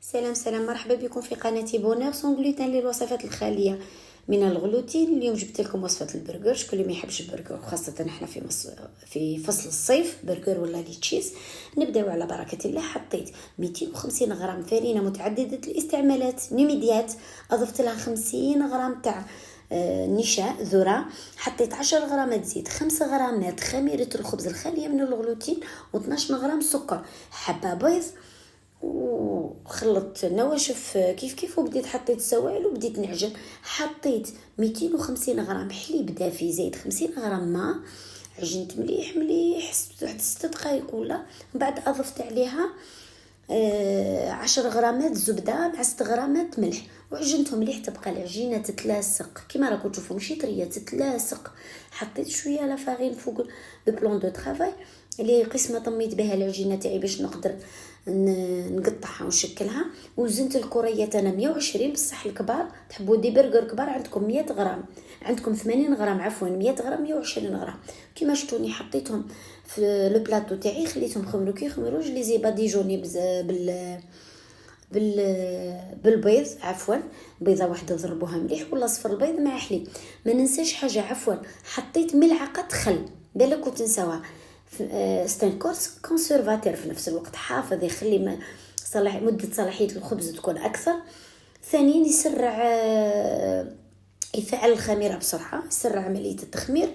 سلام مرحبا بكم في قناتي بونير سون غلوتين للوصفات الخاليه من الغلوتين. اليوم جبت لكم وصفه البرجر. شكون اللي ما يحبش البرجر، خاصه احنا في فصل الصيف، برجر ولا لي تشيز. نبداو على بركه الله. حطيت 250 غرام فرينه متعدده الاستعمالات نيميديات، اضفت لها 50 غرام تاع نشاء ذره، حطيت 10 غرامات زيت، 5 غرامات خميره الخبز الخاليه من الغلوتين، و12 غرام سكر، حبه بيض، وخلطت نواشف كيف وبديت حطيت السوائل وبديت نعجن. حطيت 250 غرام حليب دافي زايد 50 غرام ماء، عجنت مليح واحد 6 دقائق ولا. من بعد اضفت عليها 10 غرامات زبده مع 6 غرامات ملح، وعجنتهم مليح تبقى العجينه تتلاصق كما راكم تشوفوا، ماشي طريه، تتلاصق. حطيت شويه لا فارين فوق لو بلون دو طرافاي اللي قسمه طميت بها العجينه تاعي باش نقدر نقطعها ونشكلها. وزنت الكريات انا 120 بصح الكبار، تحبوا دي برجر كبار عندكم 100 غرام، عندكم 80 غرام عفوا، 100 غرام 120 غرام كيما شفتوني. حطيتهم في لو بلاطو تاعي، خليتهم خمروا كي خمروا. لي باديجوني بالبيض، عفوا بيضه واحده ضربوها مليح، ولا صفر البيض مع حليب. ما ننساش حاجه، عفوا حطيت ملعقه خل، بالك تنساوها. ستان كورس كونسيرفاتير في نفس الوقت، حافظ يخلي مدة صلاحية الخبز تكون أكثر. ثانيا يفعل الخميرة بسرعة، يسرع عملية التخمير.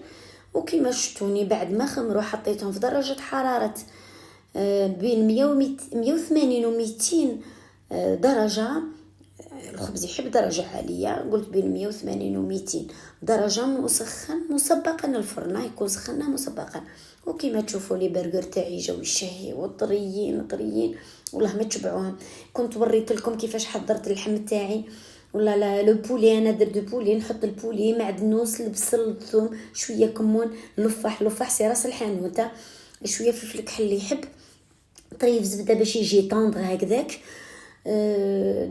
وكما شفتوني بعد ما خمروا حطيتهم في درجة حرارة بين 180 و 200 درجة. الخبز يحب درجة عالية، قلت بين 180 و 200 درجة، مسبقا الفرن يكون سخنه مسبقا. وكما تشوفوا لي برجر تاعي جاو الشهي والطريين والله ما تشبعوهم. كنت وريت لكم كيفاش حضرت اللحم تاعي ولا لا لو بولي. انا درت بولي، نحط البولي معدنوس، البصل، الثوم، شويه كمون، لفح سي راس الحانوته، شويه فلفل كحل اللي يحب، طريف زبده باش يجي طوندغ هكذاك.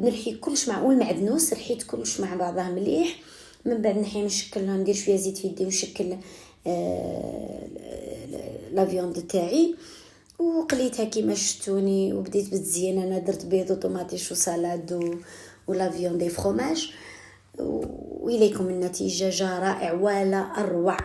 نرحي كلش مع والمعدنوس، رحيت كلش مع بعضها مليح. من بعد نحي نشكلها، ندير شويه زيت في يدي ونشكل لا فيوند تاعي، وقليتها كيما شفتوني. وبديت بالزينه، انا درت بيض وطوماطيش وسالاد ولا فيوند دي فروماج. واليكم النتيجه، جا رائع ولا اروع.